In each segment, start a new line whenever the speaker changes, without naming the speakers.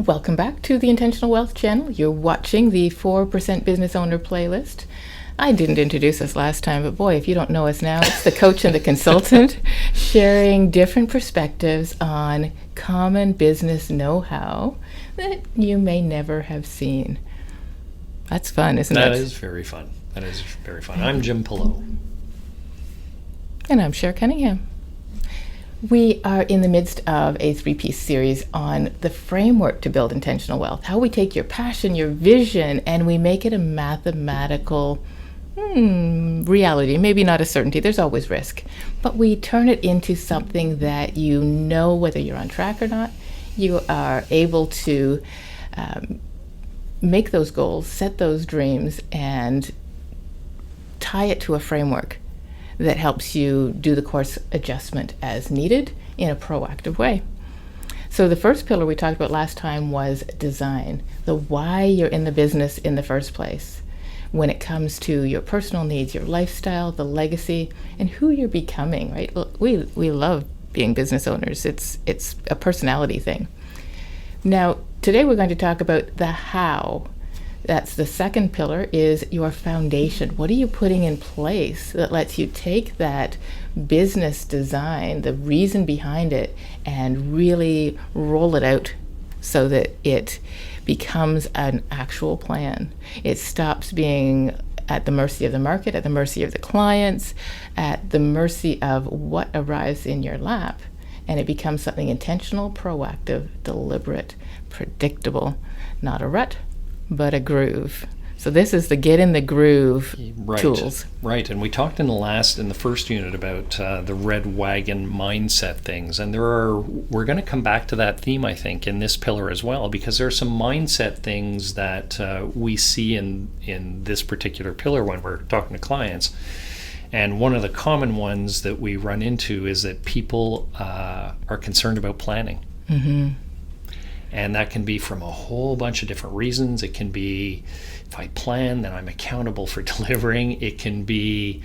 Welcome back to the Intentional Wealth Channel. You're watching the 4% Business Owner playlist. I didn't introduce us last time, but boy, if you don't know us now, it's the coach and the consultant sharing different perspectives on common business know-how that you may never have seen. That's fun, isn't it?
That is very fun. I'm Jim Pillow.
And I'm Cher Cunningham. We are in the midst of a 3-piece series on the framework to build intentional wealth, how we take your passion, your vision, and we make it a mathematical reality, maybe not a certainty, there's always risk, but we turn it into something that you know whether you're on track or not. You are able to make those goals, set those dreams, and tie it to a framework that helps you do the course adjustment as needed in a proactive way. So the first pillar we talked about last time was design, the why you're in the business in the first place, when it comes to your personal needs, your lifestyle, the legacy, and who you're becoming, right? We love being business owners. It's a personality thing. Now, today we're going to talk about the how. That's the second pillar, is your foundation. What are you putting in place that lets you take that business design, the reason behind it, and really roll it out so that it becomes an actual plan? It stops being at the mercy of the market, at the mercy of the clients, at the mercy of what arrives in your lap, and it becomes something intentional, proactive, deliberate, predictable, not a rut, but a groove. So this is the get in the groove tools.
Right, and we talked in the first unit about the red wagon mindset things, and we're going to come back to that theme, I think, in this pillar as well, because there are some mindset things that we see in this particular pillar when we're talking to clients. And one of the common ones that we run into is that people are concerned about planning.
Mm-hmm.
And that can be from a whole bunch of different reasons. It can be, if I plan, then I'm accountable for delivering. It can be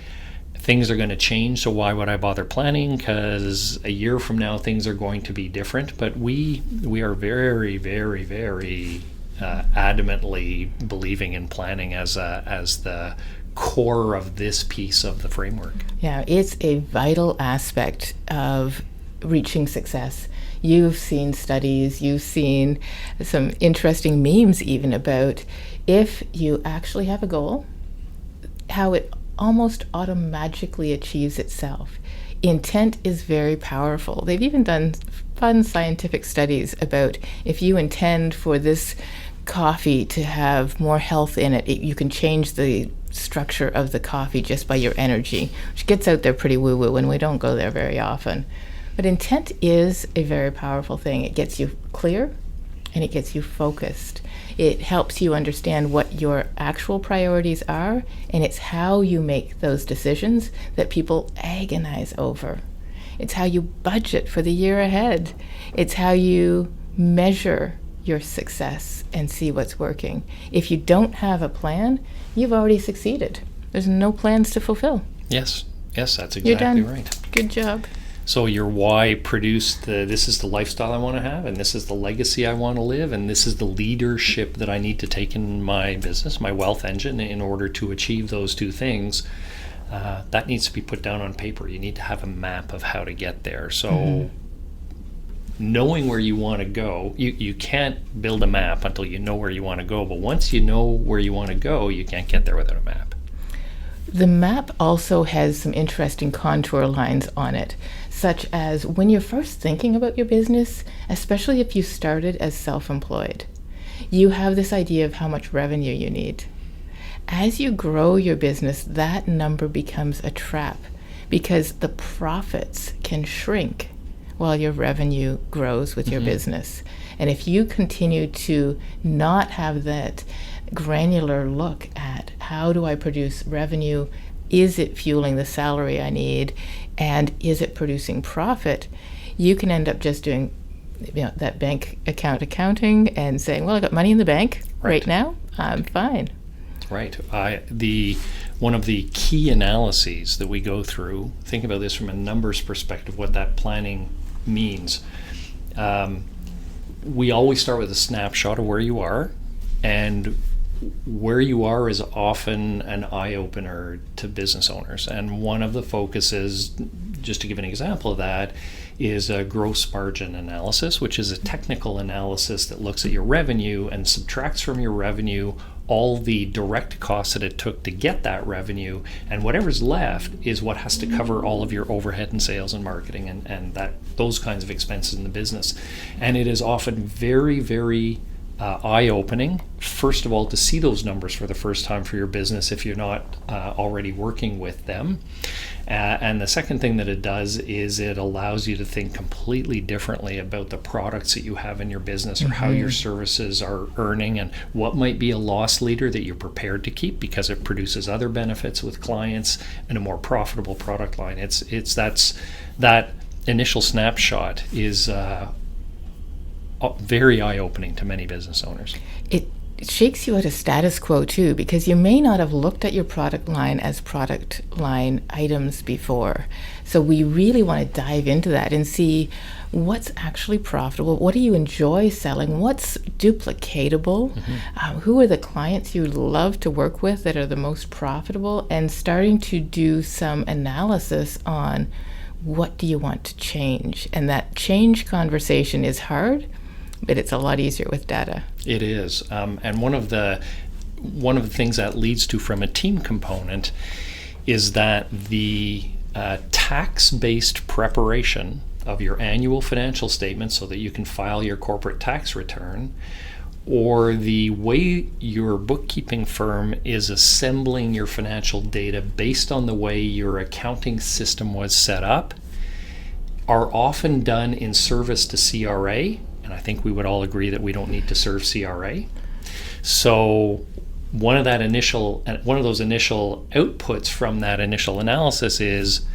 things are going to change, so why would I bother planning? Because a year from now, things are going to be different. But we are very, very, very adamantly believing in planning as the core of this piece of the framework.
Yeah, it's a vital aspect of reaching success. You've seen studies, you've seen some interesting memes even about if you actually have a goal, how it almost automatically achieves itself. Intent is very powerful. They've even done fun scientific studies about if you intend for this coffee to have more health in it, you can change the structure of the coffee just by your energy, which gets out there pretty woo-woo, and we don't go there very often. But intent is a very powerful thing. It gets you clear and it gets you focused. It helps you understand what your actual priorities are, and it's how you make those decisions that people agonize over. It's how you budget for the year ahead. It's how you measure your success and see what's working. If you don't have a plan, you've already succeeded. There's no plans to fulfill.
Yes, that's exactly
You're done.
right.
Good job.
So your why produced this is the lifestyle I want to have, and this is the legacy I want to live, and this is the leadership that I need to take in my business, my wealth engine, in order to achieve those two things. That needs to be put down on paper. You need to have a map of how to get there. So knowing where you want to go, you can't build a map until you know where you want to go, but once you know where you want to go, you can't get there without a map.
The map also has some interesting contour lines on it, such as when you're first thinking about your business, especially if you started as self-employed, you have this idea of how much revenue you need. As you grow your business, that number becomes a trap because the profits can shrink while your revenue grows with your business. And if you continue to not have that granular look at how do I produce revenue, is it fueling the salary I need, and is it producing profit, you can end up just doing that bank account accounting and saying, well, I got money in the bank right now, I'm fine.
Right. One of the key analyses that we go through, think about this from a numbers perspective, what that planning means. we always start with a snapshot of where you are, and where you are is often an eye-opener to business owners. And one of the focuses, just to give an example of that, is a gross margin analysis, which is a technical analysis that looks at your revenue and subtracts from your revenue all the direct costs that it took to get that revenue, and whatever's left is what has to cover all of your overhead and sales and marketing and that those kinds of expenses in the business. And it is often very, very eye-opening, first of all, to see those numbers for the first time for your business if you're not already working with them. And the second thing that it does is it allows you to think completely differently about the products that you have in your business, or how your services are earning, and what might be a loss leader that you're prepared to keep because it produces other benefits with clients and a more profitable product line. It's that initial snapshot is very eye-opening to many business owners.
It shakes you at a status quo too, because you may not have looked at your product line as product line items before. So we really want to dive into that and see what's actually profitable, what do you enjoy selling, what's duplicatable, who are the clients you love to work with that are the most profitable, and starting to do some analysis on what do you want to change. And that change conversation is hard, but it's a lot easier with data.
It is, and one of the things that leads to, from a team component, is that the tax-based preparation of your annual financial statement so that you can file your corporate tax return, or the way your bookkeeping firm is assembling your financial data based on the way your accounting system was set up, are often done in service to CRA. And I think we would all agree that we don't need to serve CRA. So one of those initial outputs from that initial analysis is,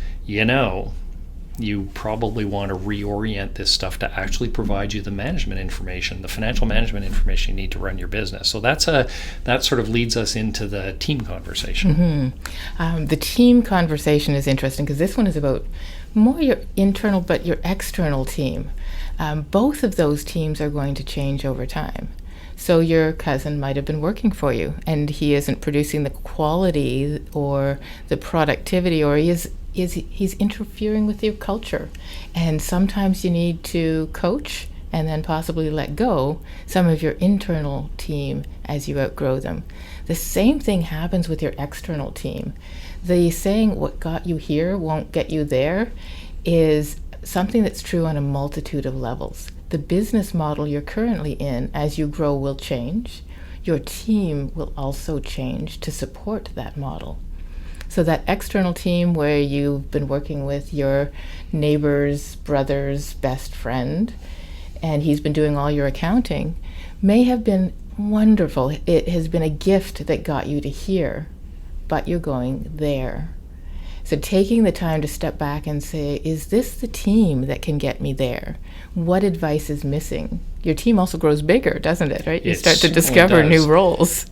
you probably want to reorient this stuff to actually provide you the management information, the financial management information you need to run your business. So that sort of leads us into the team conversation.
The team conversation is interesting because this one is about more your internal but your external team. Both of those teams are going to change over time. So your cousin might have been working for you and he isn't producing the quality or the productivity, or he's interfering with your culture. And sometimes you need to coach and then possibly let go some of your internal team as you outgrow them. The same thing happens with your external team. The saying, what got you here won't get you there, is something that's true on a multitude of levels. The business model you're currently in, as you grow, will change. Your team will also change to support that model. So that external team where you've been working with your neighbor's brother's best friend, and he's been doing all your accounting, may have been wonderful. It has been a gift that got you to here, but you're going there. So taking the time to step back and say, is this the team that can get me there? What advice is missing? Your team also grows bigger, doesn't it, right? You start to discover new roles.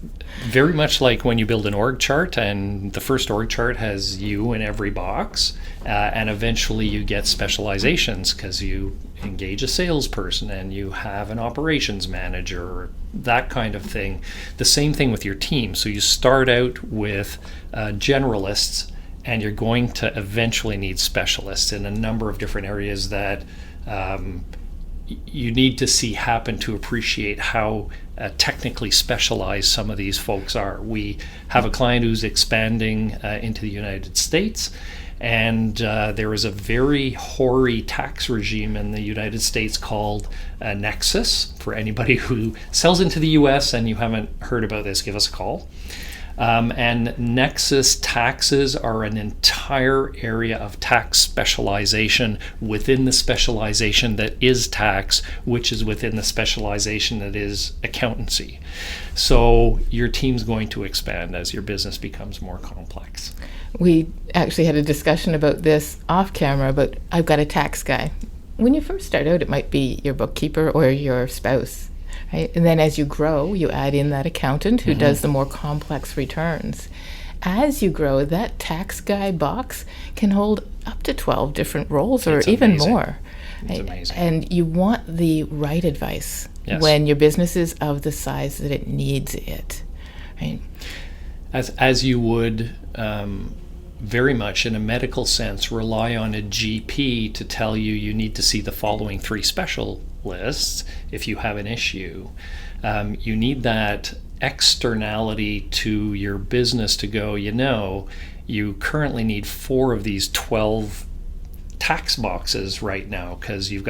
Very much like when you build an org chart, and the first org chart has you in every box, and eventually you get specializations because you engage a salesperson and you have an operations manager, that kind of thing. The same thing with your team. So you start out with generalists, and you're going to eventually need specialists in a number of different areas that you need to see happen to appreciate how technically specialized some of these folks are. We have a client who's expanding into the United States, and there is a very hoary tax regime in the United States called Nexus. For anybody who sells into the US and you haven't heard about this, give us a call. And Nexus taxes are an entire area of tax specialization within the specialization that is tax, which is within the specialization that is accountancy. So your team's going to expand as your business becomes more complex.
We actually had a discussion about this off camera, but I've got a tax guy. When you first start out, it might be your bookkeeper or your spouse. Right? And then as you grow, you add in that accountant who does the more complex returns. As you grow, that tax guy box can hold up to 12 different roles, or
It's
even
amazing.
more.
It's amazing.
And you want the right advice when your business is of the size that it needs it, right?
As you would very much in a medical sense rely on a GP to tell you you need to see the following 3 specialists if you have an issue. You need that externality to your business to go, you currently need 4 of these 12 tax boxes right now because you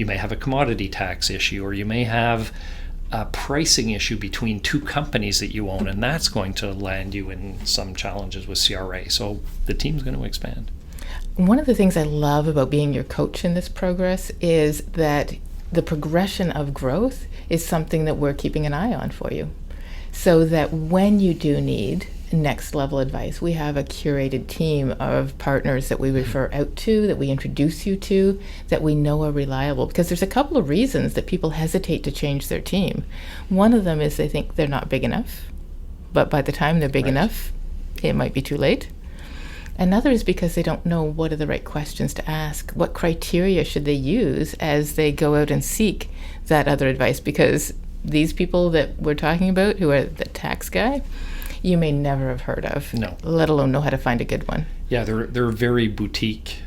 may have a commodity tax issue, or you may have a pricing issue between 2 companies that you own, and that's going to land you in some challenges with CRA. So the team's going to expand.
One of the things I love about being your coach in this progress is that the progression of growth is something that we're keeping an eye on for you, so that when you do need next level advice, we have a curated team of partners that we refer out to, that we introduce you to, that we know are reliable. Because there's a couple of reasons that people hesitate to change their team. One of them is they think they're not big enough, but by the time they're big enough, it might be too late. Another is because they don't know what are the right questions to ask. What criteria should they use as they go out and seek that other advice? Because these people that we're talking about, who are the tax guy, you may never have heard of, let alone know how to find a good one.
Yeah, they're very boutique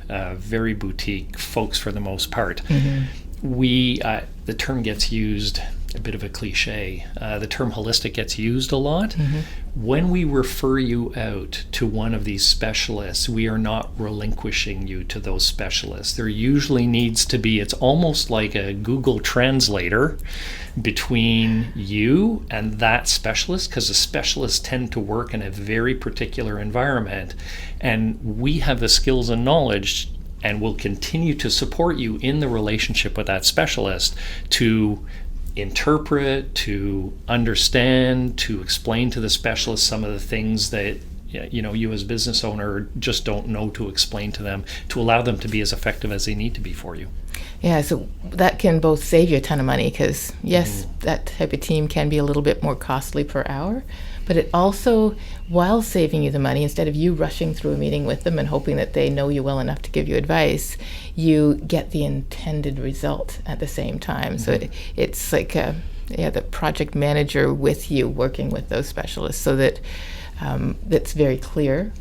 folks for the most part. Mm-hmm. The term gets used, a bit of a cliche. The term holistic gets used a lot. Mm-hmm. When we refer you out to one of these specialists, we are not relinquishing you to those specialists. There usually needs to be, it's almost like a Google translator between you and that specialist, because the specialists tend to work in a very particular environment, and we have the skills and knowledge and will continue to support you in the relationship with that specialist to interpret, to understand, to explain to the specialist some of the things that you as business owner just don't know to explain to them, to allow them to be as effective as they need to be for you.
Yeah, so that can both save you a ton of money because, yes, that type of team can be a little bit more costly per hour, but it also, while saving you the money, instead of you rushing through a meeting with them and hoping that they know you well enough to give you advice, you get the intended result at the same time. Mm-hmm. So it's like the project manager with you working with those specialists, so that that's very clear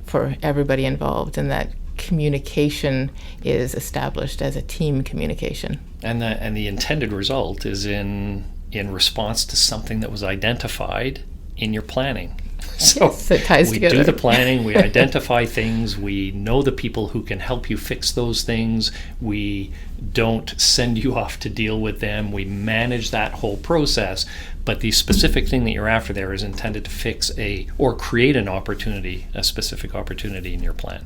for everybody involved, and that communication is established as a team communication.
And the intended result is in response to something that was identified in your planning. So
it ties together.
We do the planning, we identify things, we know the people who can help you fix those things, we don't send you off to deal with them, we manage that whole process, but the specific thing that you're after there is intended to fix or create an opportunity, a specific opportunity in your plan.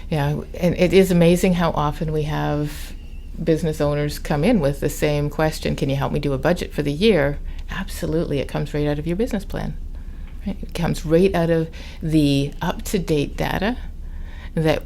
Yeah, and it is amazing how often we have business owners come in with the same question, can you help me do a budget for the year? Absolutely, it comes right out of your business plan. Right? It comes right out of the up-to-date data that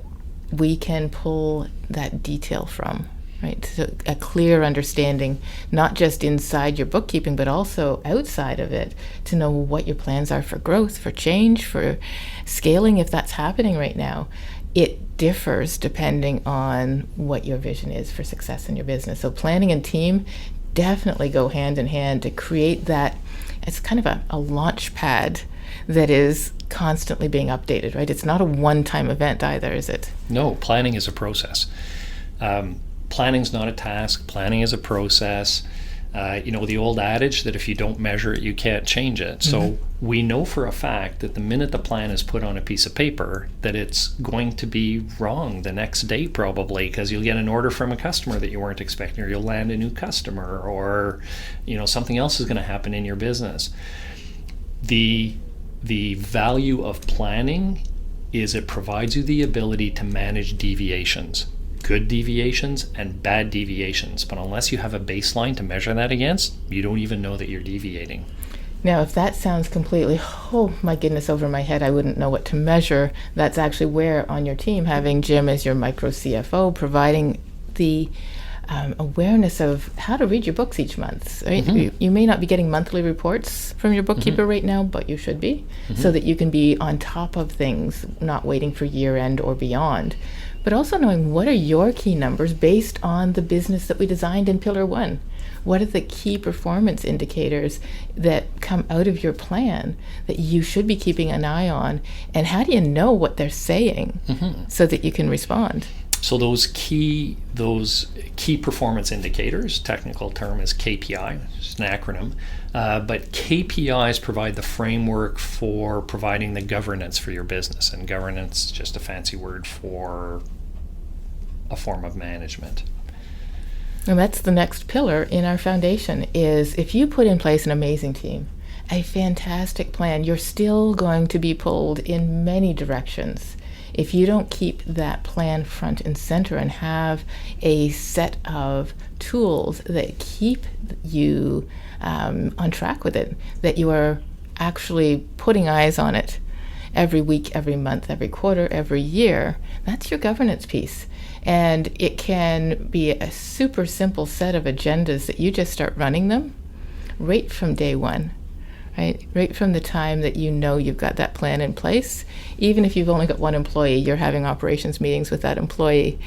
we can pull that detail from, right? So a clear understanding, not just inside your bookkeeping, but also outside of it, to know what your plans are for growth, for change, for scaling, if that's happening right now. It differs depending on what your vision is for success in your business. So planning and team definitely go hand in hand to create that. It's kind of a launch pad that is constantly being updated, right? It's not a one-time event either, is it?
No, planning is a process. Planning's not a task. Planning is a process. The old adage that if you don't measure it, you can't change it. Mm-hmm. So we know for a fact that the minute the plan is put on a piece of paper, that it's going to be wrong the next day probably, because you'll get an order from a customer that you weren't expecting, or you'll land a new customer, or something else is going to happen in your business. The value of planning is it provides you the ability to manage deviations. Good deviations and bad deviations, but unless you have a baseline to measure that against, you don't even know that you're deviating.
Now, if that sounds completely, oh my goodness, over my head, I wouldn't know what to measure, that's actually where on your team, having Jim as your micro CFO, providing the awareness of how to read your books each month. Right? Mm-hmm. You may not be getting monthly reports from your bookkeeper right now, but you should be, so that you can be on top of things, not waiting for year end or beyond. but also knowing what are your key numbers based on the business that we designed in Pillar 1. What are the key performance indicators that come out of your plan that you should be keeping an eye on? And how do you know what they're saying so that you can respond?
So those key performance indicators, technical term is KPI, which is an acronym, but KPIs provide the framework for providing the governance for your business, and governance is just a fancy word for a form of management.
And that's the next pillar in our foundation, is if you put in place an amazing team, a fantastic plan, you're still going to be pulled in many directions. If you don't keep that plan front and center and have a set of tools that keep you on track with it, that you are actually putting eyes on it every week, every month, every quarter, every year, that's your governance piece. And it can be a super simple set of agendas that you just start running them right from day one. Right from the time that you know you've got that plan in place. Even if you've only got one employee, you're having operations meetings with that employee,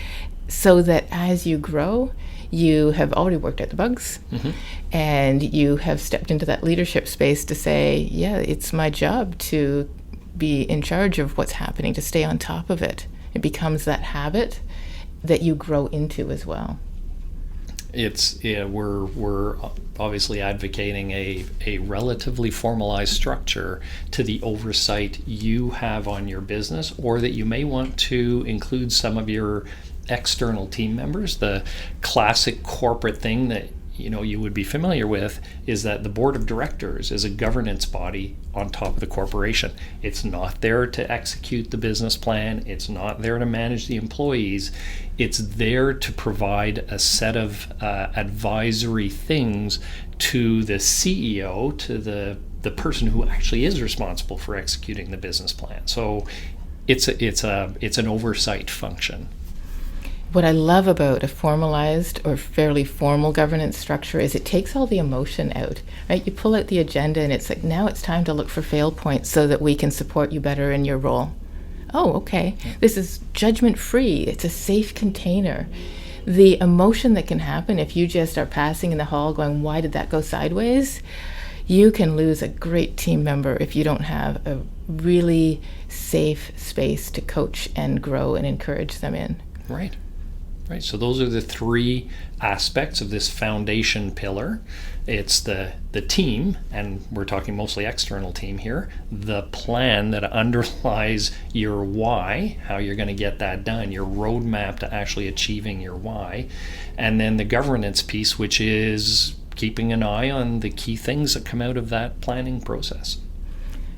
so that as you grow, you have already worked out the bugs, and you have stepped into that leadership space to say, yeah, it's my job to be in charge of what's happening, to stay on top of it. It becomes that habit that you grow into as well.
We're obviously advocating a relatively formalized structure to the oversight you have on your business, or that you may want to include some of your external team members. The classic corporate thing that you would be familiar with is that the board of directors is a governance body on top of the corporation. It's not there to execute the business plan. It's not there to manage the employees. It's there to provide a set of advisory things to the CEO, to the person who actually is responsible for executing the business plan. So it's an oversight function.
What I love about a formalized or fairly formal governance structure is it takes all the emotion out, right? You pull out the agenda and it's like, now it's time to look for fail points so that we can support you better in your role. Oh, okay. This is judgment free. It's a safe container. The emotion that can happen if you just are passing in the hall going, why did that go sideways? You can lose a great team member if you don't have a really safe space to coach and grow and encourage them in.
Right. So those are the three aspects of this foundation pillar. It's the team, and we're talking mostly external team here, the plan that underlies your why, how you're going to get that done, your roadmap to actually achieving your why, and then the governance piece, which is keeping an eye on the key things that come out of that planning process.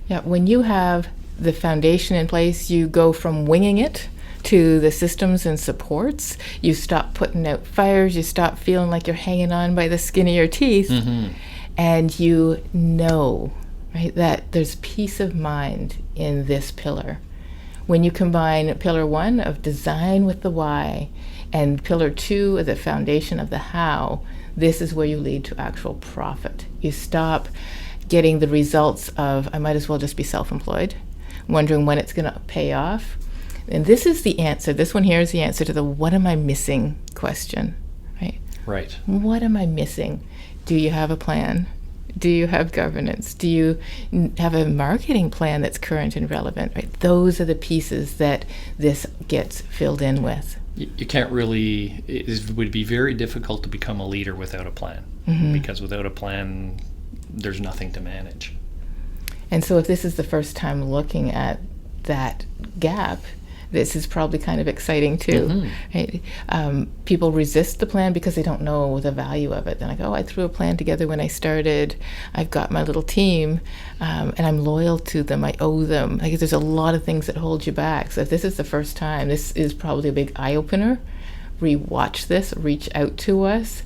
Yeah, when you have the foundation in place, you go from winging it to the systems and supports. You stop putting out fires, you stop feeling like you're hanging on by the skin of your teeth, and you know, right, that there's peace of mind in this pillar. When you combine Pillar 1 of design with the why and Pillar 2 of the foundation of the how, this is where you lead to actual profit. You stop getting the results of, I might as well just be self-employed, wondering when it's going to pay off. And this is the answer. This one here is the answer to the what am I missing question, right?
Right.
What am I missing? Do you have a plan? Do you have governance? Do you have a marketing plan that's current and relevant, right? Those are the pieces that this gets filled in with.
You can't really, it would be very difficult to become a leader without a plan, because without a plan, there's nothing to manage.
And so if this is the first time looking at that gap, this is probably kind of exciting too. Right? People resist the plan because they don't know the value of it. They're like, oh, I threw a plan together when I started. I've got my little team, and I'm loyal to them. I owe them. Like, there's a lot of things that hold you back. So if this is the first time, this is probably a big eye-opener. Rewatch this, reach out to us,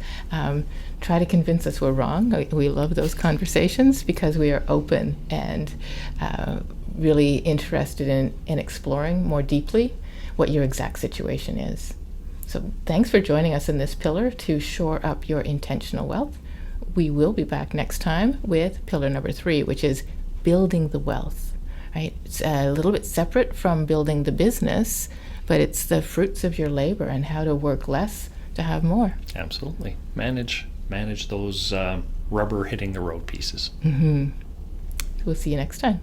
try to convince us we're wrong. We love those conversations because we are open and really interested in exploring more deeply what your exact situation is. So thanks for joining us in this pillar to shore up your intentional wealth. We will be back next time with pillar number 3, which is building the wealth, right? It's a little bit separate from building the business, but it's the fruits of your labor and how to work less to have more.
Absolutely. Manage those rubber hitting the road pieces.
We'll see you next time.